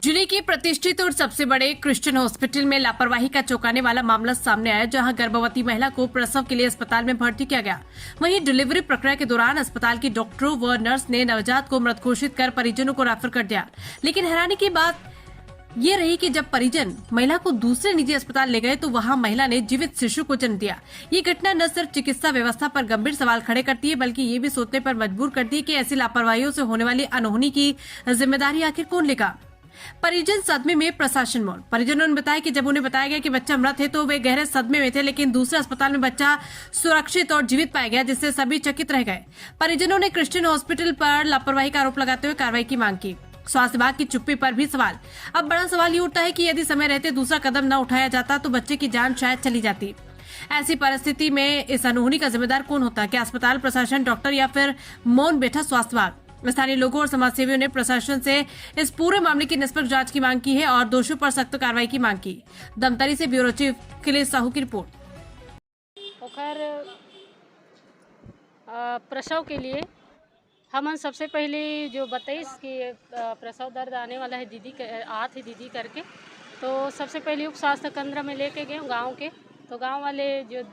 जिले के प्रतिष्ठित और सबसे बड़े क्रिश्चियन हॉस्पिटल में लापरवाही का चौंकाने वाला मामला सामने आया, जहां गर्भवती महिला को प्रसव के लिए अस्पताल में भर्ती किया गया। वहीं डिलीवरी प्रक्रिया के दौरान अस्पताल की डॉक्टरों व नर्स ने नवजात को मृत घोषित कर परिजनों को रेफर कर दिया। लेकिन हैरानी की बात ये रही कि जब परिजन महिला को दूसरे निजी अस्पताल ले गए तो वहां महिला ने जीवित शिशु को जन्म दिया। ये घटना न सिर्फ चिकित्सा व्यवस्था पर गंभीर सवाल खड़े करती है, बल्कि ये भी सोचने पर मजबूर करती है कि ऐसी लापरवाहियों से होने वाली अनहोनी की जिम्मेदारी आखिर कौन लेगा। परिजन सदमे में, प्रशासन मौन। परिजनों ने बताया कि जब उन्हें बताया गया कि बच्चा मृत है तो वे गहरे सदमे में थे, लेकिन दूसरे अस्पताल में बच्चा सुरक्षित और जीवित पाया गया, जिससे सभी चकित रह गए। परिजनों ने क्रिश्चियन हॉस्पिटल पर लापरवाही का आरोप लगाते हुए कार्रवाई की मांग की। स्वास्थ्य विभाग की चुप्पी पर भी सवाल। अब बड़ा सवाल ये उठता है कि यदि समय रहते दूसरा कदम न उठाया जाता तो बच्चे की जान शायद चली जाती। ऐसी परिस्थिति में इस अनहोनी का जिम्मेदार कौन होता? क्या अस्पताल प्रशासन, डॉक्टर, या फिर मौन बैठा स्वास्थ्य विभाग? स्थानीय लोगों और समाजसेवियों ने प्रशासन से इस पूरे मामले की निष्पक्ष जांच की मांग की है और दोषियों पर सख्त कार्रवाई की मांग की। दमतरी से ब्यूरो चीफ अखिलेश साहू की रिपोर्ट। प्रसव के लिए हम सबसे पहले जो बताइस कि प्रसव दर्द आने वाला है, दीदी करके, तो सबसे पहले उप स्वास्थ्य केंद्र में लेके गए गांव के। तो गांव वाले जो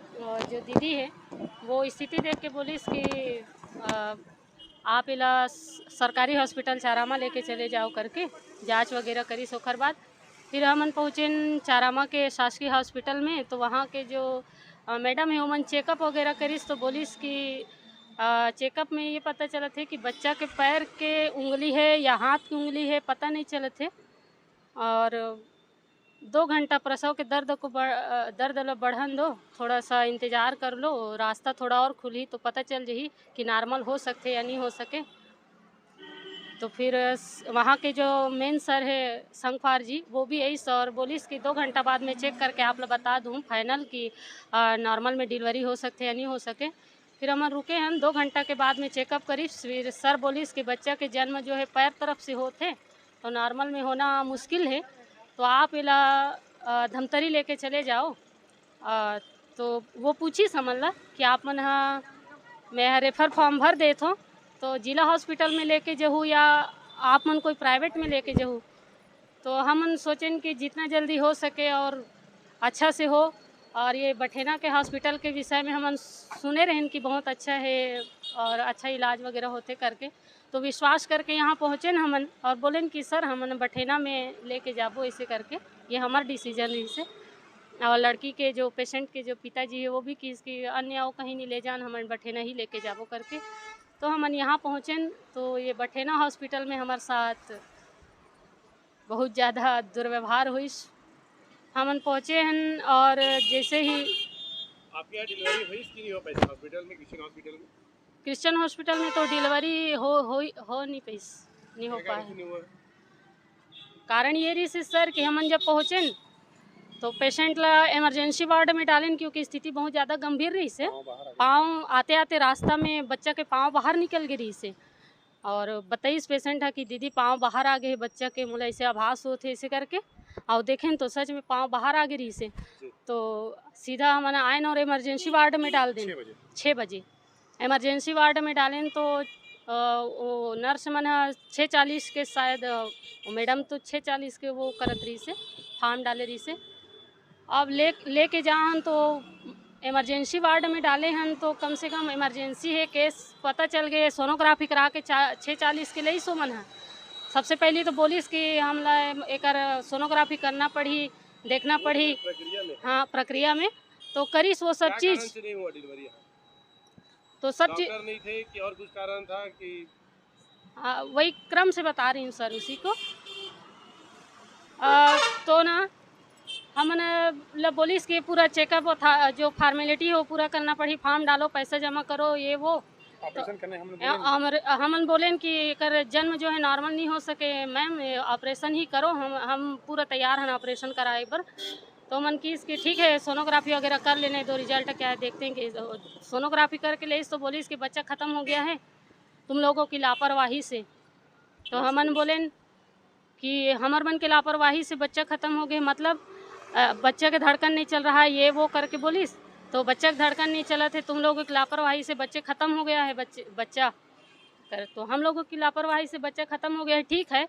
दीदी है वो स्थिति देख के बोली कि आप इला सरकारी हॉस्पिटल चारामा लेके चले जाओ करके, जांच वगैरह करी। सोखर बाद फिर हम पहुँचे चारामा के शासकीय हॉस्पिटल में। तो वहाँ के जो मैडम है वो चेकअप वगैरह करीस। तो बोलिस कि चेकअप में ये पता चला थे कि बच्चा के पैर के उंगली है या हाथ की उंगली है, पता नहीं चले थे। और 2 घंटा प्रसव के दर्द बढ़न दो, थोड़ा सा इंतज़ार कर लो, रास्ता थोड़ा और खुली तो पता चल जही कि नॉर्मल हो सकते या नहीं हो सके। तो फिर वहाँ के जो मेन सर है संगफार जी, वो भी यही सर बोलिस कि 2 घंटा बाद में चेक करके आप लोग बता दूँ फाइनल कि नॉर्मल में डिलीवरी हो सकते या नहीं हो सके। फिर हम रुके हैं 2 घंटा के बाद में चेकअप करी। फिर सर बोलिस कि बच्चा के जन्म जो है पैर तरफ से होते तो नॉर्मल में होना मुश्किल है, तो आप इला धमतरी लेके चले जाओ। तो वो पूछी समझला कि आप मन हाँ मैं रेफर फॉर्म भर देत हूँ तो जिला हॉस्पिटल में लेके जाऊँ या आप मन कोई प्राइवेट में लेके जाऊँ। तो हम सोचें कि जितना जल्दी हो सके और अच्छा से हो। और ये बठेना के हॉस्पिटल के विषय में हम सुने रहें कि बहुत अच्छा है और अच्छा इलाज वगैरह होते करके, तो विश्वास करके यहाँ पहुँचे न हमन और बोलें कि सर हमन बठेना में लेके जाबो ऐसे करके, ये हमार डिसीजन है इसे। और लड़की के जो पेशेंट के जो पिताजी है वो भी कि इसकी अन्य वो कहीं नहीं ले जान, हमन बठेना ही लेके जाबो करके। तो हमन यहाँ पहुँचें तो ये बठेना हॉस्पिटल में हमारे साथ बहुत ज़्यादा दुर्व्यवहार हुई। हमन पहुँचे हैं और जैसे ही आपके यहाँ डिलीवरी हुई कि नहीं हो पाई हॉस्पिटल में, क्रिश्चियन हॉस्पिटल में तो डिलीवरी हो नहीं पाई, नहीं हो पाया। कारण ये रही से सर कि हमन जब पहुँचे तो पेशेंट ला इमरजेंसी वार्ड में डालें, क्योंकि स्थिति बहुत ज़्यादा गंभीर रही से। पाँव आते आते रास्ता में बच्चा के पाँव बाहर निकल गई रही से और 22 पेशेंट है कि दीदी पाँव बाहर आ गए बच्चा के, मुला ऐसे आभास होते ऐसे करके और देखें तो सच में पाँव बाहर आ गई रही से। तो सीधा हमने आयन और इमरजेंसी वार्ड में डाल दें 6 बजे इमरजेंसी वार्ड में डालें। तो वो नर्स मन 6:40 के शायद, मैडम तो 6:40 के वो करत रही से, फार्म डाले रही से। अब लेके जान तो इमरजेंसी वार्ड में डाले हैं तो कम से कम इमरजेंसी है केस पता चल गए, सोनोग्राफी करा के 6:40 के लिए सो मन है। सबसे पहले तो बोलिस कि हमला एक सोनोग्राफी करना पड़ी, देखना पड़ी हाँ प्रक्रिया में, तो करीस वो सब चीज़। तो सब चीज नहीं थे कि और कुछ कारण था कि वही क्रम से बता रही हूँ सर उसी को। तो ना हमने बोलिस कि पूरा चेकअप था, जो फॉर्मेलिटी हो पूरा करना पड़ी, फॉर्म डालो, पैसा जमा करो, ये वो ऑपरेशन करने हमन बोलें कि कर जन्म जो है नॉर्मल नहीं हो सके मैम, ऑपरेशन ही करो, हम पूरा तैयार हैं ऑपरेशन कराए पर। तो मन की इसकी ठीक है सोनोग्राफी वगैरह कर लेने दो, रिजल्ट क्या है देखते हैं कि सोनोग्राफी करके ले। तो बोली इसके बच्चा ख़त्म हो गया है तुम लोगों की लापरवाही से। तो हमन बोलें कि हमार मन की लापरवाही से बच्चा ख़त्म हो गया, मतलब बच्चा के धड़कन नहीं चल रहा है ये वो करके बोलिस। तो बच्चा का धड़कन नहीं चला थे, तुम लोगों की लापरवाही से बच्चे ख़त्म हो गया है, बच्चा कर तो हम लोगों की लापरवाही से बच्चा ख़त्म हो गया है। ठीक है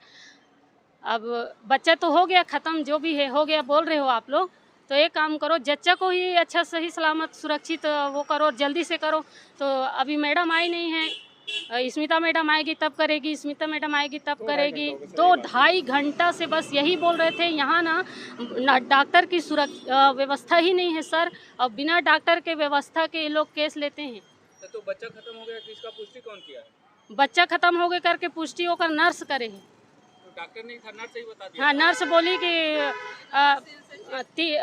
अब बच्चा तो हो गया ख़त्म, जो भी है हो गया बोल रहे हो आप लोग, तो एक काम करो, जच्चा को ही अच्छा सही सलामत सुरक्षित वो करो, जल्दी से करो। तो अभी मैडम आई नहीं है, स्मिता मैडम आएगी तब करेगी, स्मिता मैडम आएगी तब करेगी। 2-2.5 घंटा से बस यही बोल रहे थे, यहाँ ना डॉक्टर की व्यवस्था ही नहीं है सर, और बिना डॉक्टर के व्यवस्था के ये लोग केस लेते हैं। तो बच्चा खत्म हो गया, किसका पुष्टि कौन किया है? बच्चा खत्म हो गया करके पुष्टि होकर नर्स करे है। तो डॉक्टर ने नर्स ही बता दिया? हाँ, नर्स बोली कि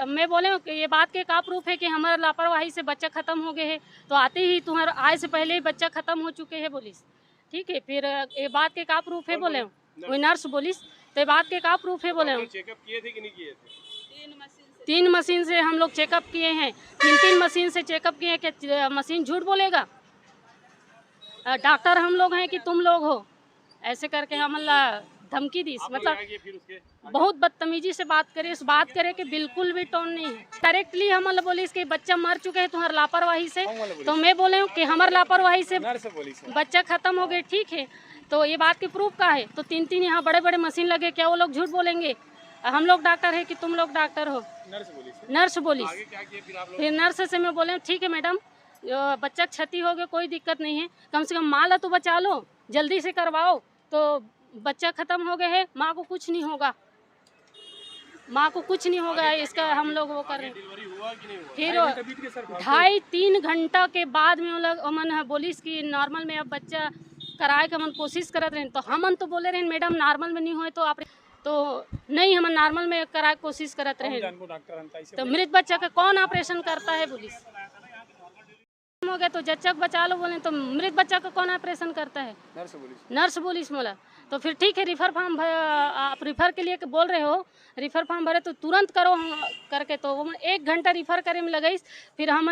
मैं बोले कि ये बात के का प्रूफ है कि हमारा लापरवाही से बच्चा ख़त्म हो गए है, तो आते ही तुम्हारा आए से पहले ही बच्चा ख़त्म हो चुके हैं बोलिस। ठीक है, फिर ये बात के का प्रूफ है बोले, वही नर्स बोलिस, तो ये बात के का प्रूफ है बोले। चेकअप किए थे कि नहीं किए थे? 3 मशीन से हम लोग चेकअप किए हैं, 3 मशीन से चेकअप किए हैं। कि मशीन झूठ बोलेगा? डॉक्टर हम लोग हैं कि तुम लोग हो? ऐसे करके हम धमकी दी, मतलब बहुत बदतमीजी से बात करे, इस बात करे कि बिल्कुल भी टोन नहीं है। डायरेक्टली हम बोली इसके बच्चा मर चुके हैं तुम्हारे लापरवाही से, तो मैं बोले कि हमारे लापरवाही से बच्चा खत्म हो गए। ठीक है, तो ये बात की प्रूफ का है? तो 3 यहाँ बड़े बड़े मशीन लगे, क्या वो लोग झूठ बोलेंगे? हम लोग डॉक्टर है कि तुम लोग डॉक्टर हो? नर्स बोली। फिर नर्स से मैं बोले ठीक है मैडम, बच्चा क्षति हो गया, कोई दिक्कत नहीं है, कम से कम माँ तो बचा लो, जल्दी से करवाओ, तो बच्चा खत्म हो गया है, माँ को कुछ नहीं होगा, माँ को कुछ नहीं होगा, इसका हम लोग वो कर रहे हैं। फिर 2.5-3 घंटा के बाद में वो लोग मन बोलिस कि नॉर्मल में अब बच्चा कराए के हम कोशिश करत रहे, तो हम तो बोले रहे मैडम नॉर्मल में नहीं हुए तो आप, तो नहीं हम नॉर्मल में कराए कोशिश करत रहे, तो मृत बच्चा का कौन ऑपरेशन करता है? पुलिस हो गया तो जच्चा को बचा लो बोले, तो मृत बच्चा का कौन ऑपरेशन करता है? नर्स बोलिस मोला। तो फिर ठीक है, रिफ़र फॉर्म आप रिफ़र के लिए बोल रहे हो, रिफ़र फॉर्म भरे तो तुरंत करो करके, तो वो 1 घंटा रिफ़र करे में लगाई। फिर हम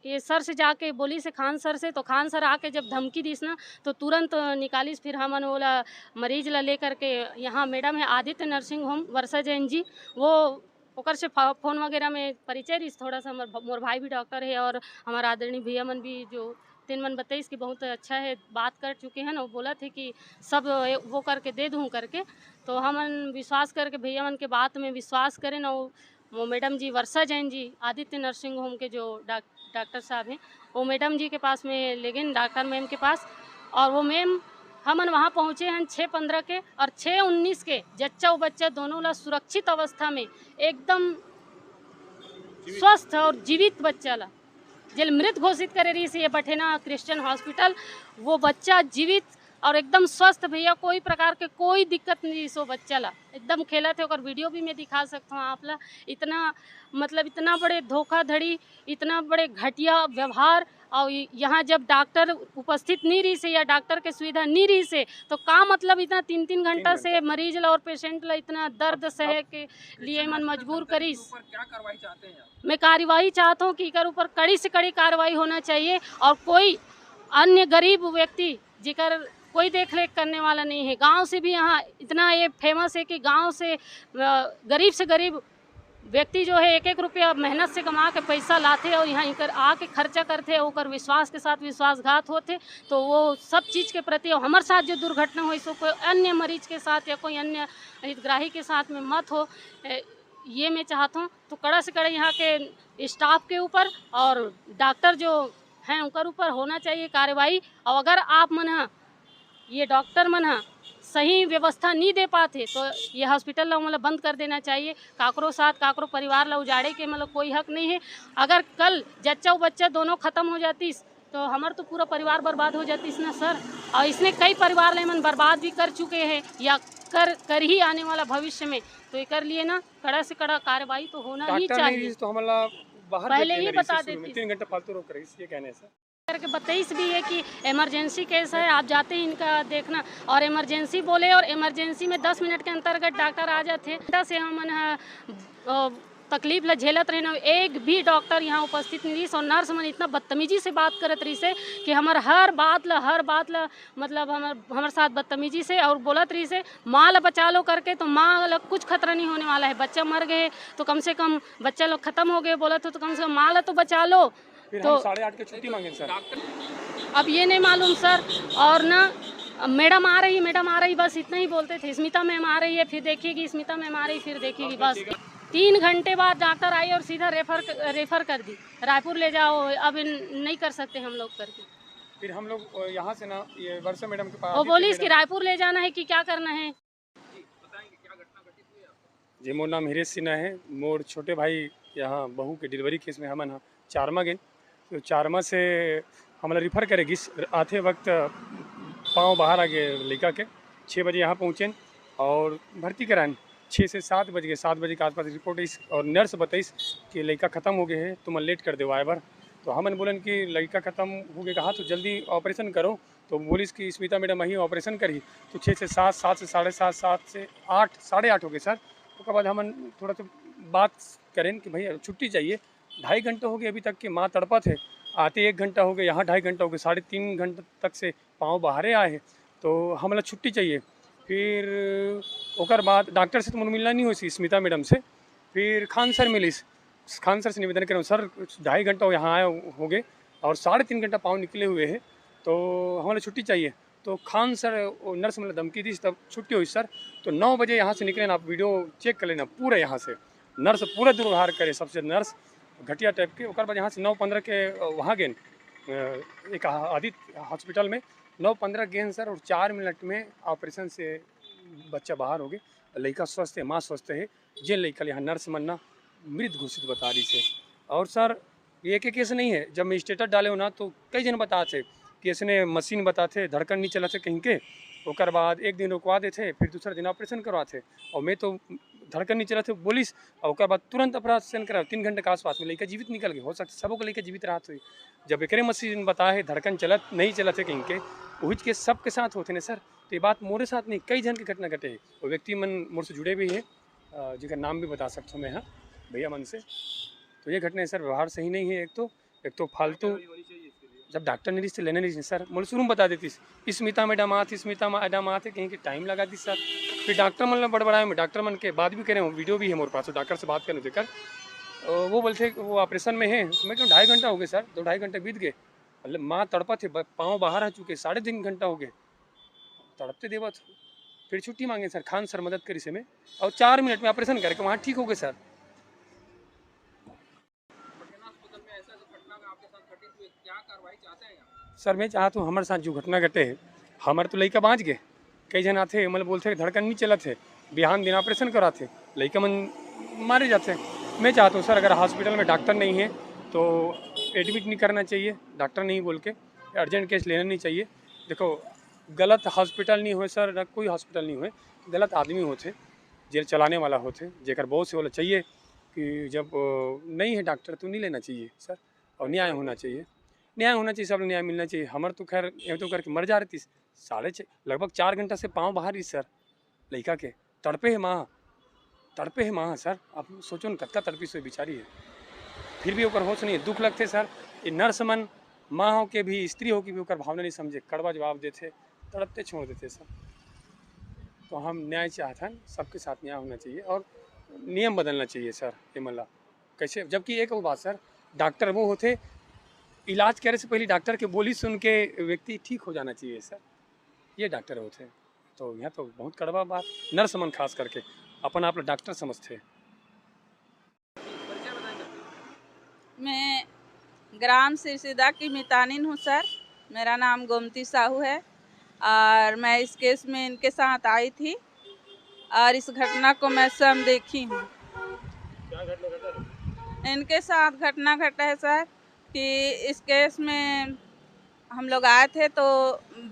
ये सर से जाके बोली से खान सर से, तो खान सर आके जब धमकी दीस ना तो तुरंत निकालिस। फिर हम बोला मरीज ला लेकर के यहाँ मैडम है आदित्य नर्सिंग होम वर्षा जैन जी, वो ओकर से फ़ोन वगैरह में परिचय रही थोड़ा सा, मोर भाई भी डॉक्टर है और हमारा आदरणीय भैया मन भी जो 3 मन 22 की बहुत अच्छा है, बात कर चुके हैं ना, वो बोला थे कि सब वो करके दे दूँ करके, तो हम विश्वास करके भैया मन के बात में विश्वास करें ना, वो मैडम जी वर्षा जैन जी आदित्य नर्सिंग होम के जो डॉक्टर साहब हैं, वो मैडम जी के पास में ले गए, डॉक्टर मैम के पास, और वो मैम हमन वहाँ पहुँचे हैं 6:15 के और 6:19 के जच्चा और बच्चा दोनों ला सुरक्षित अवस्था में एकदम स्वस्थ और जीवित बच्चा ला जेल मृत घोषित करे रही से ये बठेना क्रिश्चियन हॉस्पिटल, वो बच्चा जीवित और एकदम स्वस्थ भैया, कोई प्रकार के कोई दिक्कत नहीं सो बच्चा ला एकदम खेला थे। और वीडियो भी मैं दिखा सकता हूँ आप ला, इतना मतलब इतना बड़े धोखाधड़ी, इतना बड़े घटिया व्यवहार, और यहाँ जब डॉक्टर उपस्थित नहीं रही से या डॉक्टर के सुविधा नहीं रही से, तो का मतलब इतना 3-3 घंटा से मरीज ला और पेशेंट ला इतना दर्द सहे के लिए मन मजबूर करीस। क्या कार्रवाई चाहते हैं? मैं कार्रवाई चाहता हूँ कि इकर ऊपर कड़ी से कड़ी कार्रवाई होना चाहिए, और कोई अन्य गरीब व्यक्ति जिकर कोई देख रेख करने वाला नहीं है, गांव से भी यहाँ इतना ये फेमस है कि गांव से गरीब से गरीब व्यक्ति जो है 1-1 रुपया मेहनत से कमा के पैसा लाते और यहाँ इकर आके खर्चा करते, ओकर विश्वास के साथ विश्वासघात होते, तो वो सब चीज़ के प्रति हमारे साथ जो दुर्घटना हुई सो कोई अन्य मरीज के साथ या कोई अन्य हितग्राही के साथ में मत हो, ये मैं चाहता हूँ। तो कड़ा से कड़ा यहाँ के स्टाफ के ऊपर और डॉक्टर जो हैं उनकर ऊपर होना चाहिए कार्रवाई। और अगर आप मन ये डॉक्टर मन सही व्यवस्था नहीं दे पाते तो ये हॉस्पिटल ला मतलब बंद कर देना चाहिए। काकरो साथ काकरो परिवार ला उजाड़े के मतलब कोई हक नहीं है। अगर कल जच्चा और बच्चा दोनों ख़त्म हो जातीस तो हमारा तो पूरा परिवार बर्बाद हो जातीस ना सर। और इसने कई परिवार ले मन बर्बाद भी कर चुके हैं या कर ही आने वाला भविष्य में। तो ये कर लिए ना कड़ा से कड़ा कार्रवाई तो होना ही चाहिए। तो हमारा बाहर पहले ही बता देती 3 घंटे फालतू रोक रही है, ये कहने से करके 22 भी है कि इमरजेंसी केस है, आप जाते हैं इनका देखना। और इमरजेंसी बोले और इमरजेंसी में 10 मिनट के अंतर्गत डॉक्टर आ जाते से हम तकलीफ ला झेलत रहे ना। एक भी डॉक्टर यहाँ उपस्थित नहीं रही और नर्स मन इतना बदतमीजी से बात करत रही से कि हमार हर बात ला मतलब हमारे साथ बदतमीजी से और बोलत रही से माँ ला बचा लो करके। तो माँ ला कुछ खतरा नहीं होने वाला है, बच्चा मर गए तो कम से कम बच्चा लोग खत्म हो गए बोला तो कम से कम माँ ला तो बचा लो। फिर तो हम 8:30 की छुट्टी मांगे सर। अब ये नहीं मालूम सर। और ना मैडम आ रही बस इतना ही बोलते थे। स्मिता मैम आ रही है, फिर देखिएगी, स्मिता मैम आ रही फिर देखिएगी, बस 3 घंटे बाद डॉक्टर आई और सीधा रेफर कर दी, रायपुर ले जाओ, अब नहीं कर सकते हम लोग करके। फिर हम लोग यहाँ से ना ये वर्षा मैडम के पास वो बोली इसकी रायपुर ले जाना है कि क्या करना है। जी मोर नाम हिरेश सिन्हा है। मोर छोटे भाई यहाँ बहू के डिलीवरी केस में हमन चारमा गए, तो चारमा से हमला रिफ़र करेगी आते वक्त पाँव बाहर आ गए लड़का के। 6 बजे यहाँ पहुँचे और भर्ती कराएं। 6 से 7 बज गए। 7 बजे के आसपास रिपोर्ट इस और नर्स बताइस कि लड़का ख़त्म हो गए है, तुम लेट कर दो आए बार। तो हमन बोलन कि लड़का ख़त्म हो गया, कहा तो जल्दी ऑपरेशन करो। तो बोलिस कि स्मिता मैडम वहीं ऑपरेशन करी। तो 6 से 7, 7 से 7:30, 7 से 8, 8:30 हो गए सर। उसके बाद हमन थोड़ा सा बात करें कि भैया छुट्टी चाहिए। 2.5 घंटे हो गए अभी तक कि माँ तड़पा थे, आते 1 घंटा हो गया, यहाँ 2.5 घंटा हो गया, 3.5 घंटे तक से पाँव बाहरे आए हैं। तो हमला छुट्टी चाहिए। फिर ओकर बाद डॉक्टर से तो मिलना नहीं हुई स्मिता मैडम से। फिर खान सर मिलिस, खान सर से निवेदन करें सर 2.5 घंटा यहाँ आए हो गए और 3.5 घंटा पाँव निकले हुए हैं, तो हमारा छुट्टी चाहिए। तो खान सर नर्स मतलब धमकी दी, तब छुट्टी हुई सर। तो 9 बजे यहाँ से निकले ना, आप वीडियो चेक कर लेना पूरा, यहाँ से नर्स पूरा दुर्व्यवहार करे, सबसे नर्स घटिया टाइप के। ओकर बाद यहाँ से 9:15 के वहाँ गए एक आदित्य हॉस्पिटल में, 9:15 गए सर, और 4 मिनट में ऑपरेशन से बच्चा बाहर हो गए। लड़का स्वस्थ है, माँ स्वस्थ है। जे लड़का यहाँ नर्स मनना मृत घोषित बता रही से। और सर ये एक केस नहीं है, जब मैं स्टेटस डाले हो ना तो कई जन बताते कि इसने मशीन बताते, धड़कन नहीं चला थे कहीं के। ओकर बाद एक दिन रुकवा देते, फिर दूसरा दिन ऑपरेशन करवाते। और मैं तो धड़कन नहीं चला थे बोलिस, और ओकर बाद तुरंत ऑपरेशन करा। 3 घंटे के आसपास में लड़का जीवित निकल गया। हो सकता सबको लड़का जीवित रहा हुई, जब एक मशीन बताए धड़कन चलत नहीं चला थे कहीं के, वही के सबके साथ होते ना सर। तो ये बात मोरे साथ नहीं, कई जन की घटना घटे है। वो व्यक्ति मन मोर से जुड़े भी है, जिनका नाम भी बता सकता हूँ मैं, हाँ भैया मन से। तो ये घटना सर व्यवहार सही नहीं है। एक तो फालतू, जब डॉक्टर ने रिश्ते लेने नहीं सर, मुझे शुरू में बता देती स्मिता मैडम आती, स्मिता मैडम आते, कहीं की टाइम लगा दी सर। फिर डॉक्टर मन बड़बड़ाए, मैं डॉक्टर मन के बात भी करें, वीडियो भी है मेरे पास, डॉक्टर से बात करने देकर वो बोलते वो ऑपरेशन में है। मैं क्यों 2.5 घंटा हो गए सर, 2.5 घंटे बीत गए। मतलब माँ तड़पा थे, पाँव बाहर आ चुके, 3.5 घंटा हो गए तड़पते देवा। फिर छुट्टी मांगे सर, खान सर मदद करी से में, और 4 मिनट में ऑपरेशन करके वहाँ ठीक हो गए सर। सर मैं चाहता हूँ हमारे साथ जो घटना घटे है, हमारे तो लड़का बाँच गए। कई जन आते मतलब बोलते धड़कन नहीं चला थे, बिहान दिन ऑपरेशन कराते, लड़का मन मारे जाते। मैं चाहता हूँ सर अगर हॉस्पिटल में डॉक्टर नहीं है तो एडमिट नहीं करना चाहिए, डॉक्टर नहीं बोल के अर्जेंट केस लेना नहीं चाहिए। देखो गलत हॉस्पिटल नहीं हुए सर, ना कोई हॉस्पिटल नहीं हुए, गलत आदमी होते, जेल चलाने वाला होते, जेकर बहुत से वाला चाहिए कि जब नहीं है डॉक्टर तो नहीं लेना चाहिए सर। और न्याय होना चाहिए, न्याय होना चाहिए, सब न्याय मिलना चाहिए। हमारे तो खैर ये तो करके मर जा रही थी, 6:30 लगभग 4 घंटा से पाँव बाहर ही सर लड़का के। तड़पे है माँ, तड़पे है माँ सर, आप सोचो न कत्ता तड़पी से बेचारी है, फिर भी ओकर होश नहीं है। दुख लगते सर, ये नर्स मन माँ हो के भी, स्त्री हो के भी ओकर भावना नहीं समझे, कड़वा जवाब देते, तड़पते छोड़ देते सर। तो हम न्याय चाहते हैं, सबके साथ न्याय होना चाहिए और नियम बदलना चाहिए सर। ये मतलब कैसे, जबकि एक और बात सर, डॉक्टर वो होते इलाज करने से पहले डॉक्टर के बोली सुन के व्यक्ति ठीक हो जाना चाहिए सर, ये डॉक्टर होते। तो यहाँ तो बहुत कड़वा बात, नर्स मन खास करके अपन आप लोग डॉक्टर समझते। मैं ग्राम सिरसिदा की मितानिन हूँ सर, मेरा नाम गोमती साहू है और मैं इस केस में इनके साथ आई थी और इस घटना को मैं स्वयं देखी हूँ। इनके साथ घटना घटा है सर कि इस केस में हम लोग आए थे तो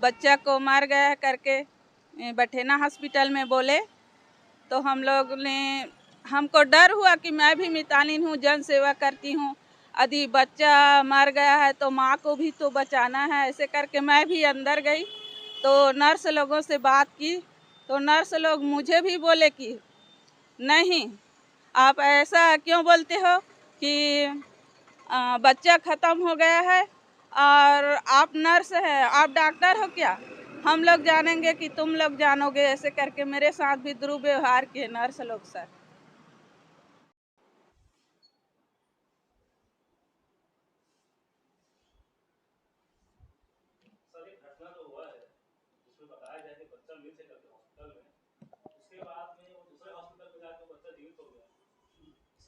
बच्चा को मार गया है करके बठेना हॉस्पिटल में बोले, तो हम लोग ने, हमको डर हुआ कि मैं भी मितानिन हूँ, जन सेवा करती हूँ, यदि बच्चा मर गया है तो माँ को भी तो बचाना है। ऐसे करके मैं भी अंदर गई तो नर्स लोगों से बात की, तो नर्स लोग मुझे भी बोले कि नहीं आप ऐसा क्यों बोलते हो कि बच्चा ख़त्म हो गया है और आप नर्स हैं, आप डॉक्टर हो क्या, हम लोग जानेंगे कि तुम लोग जानोगे। ऐसे करके मेरे साथ भी दुर्व्यवहार किए नर्स लोग सर।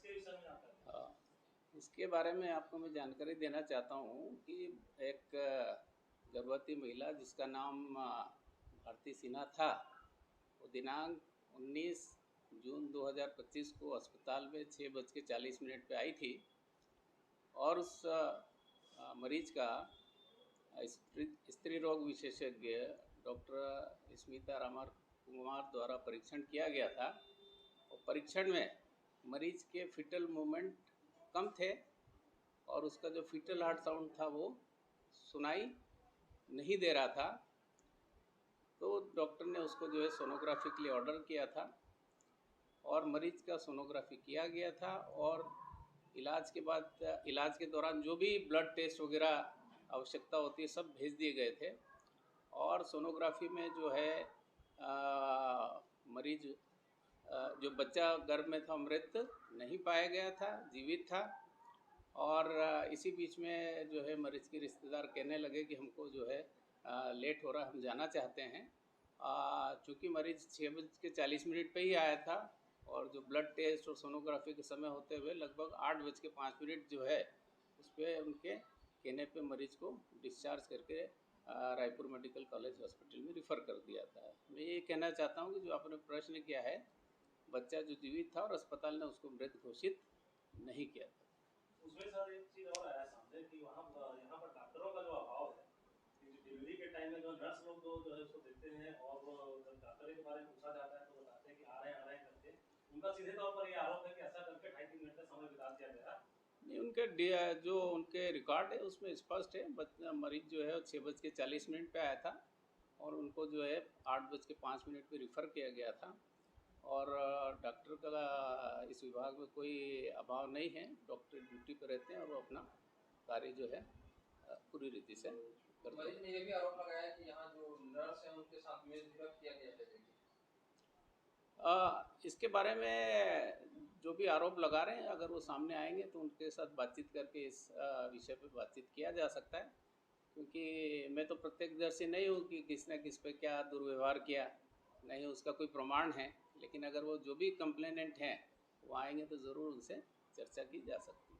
इसके विषय में जानकारी। हाँ, इसके बारे में आपको मैं जानकारी देना चाहता हूँ कि एक गर्भवती महिला जिसका नाम भारती सिन्हा था, वो दिनांक 19 जून 2025 को अस्पताल में 6:40 पे आई थी और उस मरीज का स्त्री रोग विशेषज्ञ डॉक्टर स्मिता रामर कुमार द्वारा परीक्षण किया गया था और परीक्षण में मरीज के फीटल मूवमेंट कम थे और उसका जो फीटल हार्ट साउंड था वो सुनाई नहीं दे रहा था। तो डॉक्टर ने उसको जो है सोनोग्राफी के लिए ऑर्डर किया था और मरीज का सोनोग्राफी किया गया था और इलाज के दौरान जो भी ब्लड टेस्ट वगैरह आवश्यकता होती है सब भेज दिए गए थे और सोनोग्राफी में जो है मरीज जो बच्चा गर्भ में था मृत नहीं पाया गया था, जीवित था। और इसी बीच में जो है मरीज के रिश्तेदार कहने लगे कि हमको जो है लेट हो रहा है, हम जाना चाहते हैं। चूँकि मरीज 6:40 पे ही आया था और जो ब्लड टेस्ट और सोनोग्राफी के समय होते हुए लगभग 8:05 जो है उस पर उनके कहने पे मरीज को डिस्चार्ज करके रायपुर मेडिकल कॉलेज हॉस्पिटल में रिफ़र कर दिया था। मैं ये कहना चाहता हूँ कि जो आपने प्रश्न किया है, बच्चा जो जीवित था और अस्पताल ने उसको मृत घोषित नहीं किया था। उसमें सर एक चीज़ और आया सामने कि यहाँ पर डॉक्टरों का जो अभाव है, डिलीवरी के टाइम में जो नर्स लोग जो है उसको देखते हैं और जब डॉक्टर के बारे में पूछा जाता है तो बताते हैं कि आ रहे हैं करके। उनका सीधे तौर पर ये आरोप है कि ऐसा करके 2.5-3 मिनट का समय बिता दिया गया। नहीं, उनके रिकॉर्ड है उसमें स्पष्ट है मरीज जो है 6:40 पे आया था और उनको जो है 8:05 पे रिफ़र किया गया था और डॉक्टर का इस विभाग में कोई अभाव नहीं है। डॉक्टर ड्यूटी पर रहते हैं और वो अपना कार्य जो है पूरी रीति से करते हैं। मरीज ने ये भी आरोप लगाया कि यहाँ जो नर्स हैं उनके साथ मिसबिहेव किया गया है। इसके बारे में जो भी आरोप लगा रहे हैं अगर वो सामने आएंगे तो उनके साथ बातचीत करके इस विषय पे बातचीत किया जा सकता है, क्योंकि मैं तो प्रत्यक्षदर्शी नहीं हूँ कि किसने किस पे क्या दुर्व्यवहार किया, नहीं उसका कोई प्रमाण है। लेकिन अगर वो जो भी कंप्लेनेंट हैं वो आएंगे तो ज़रूर उनसे चर्चा की जा सकती है।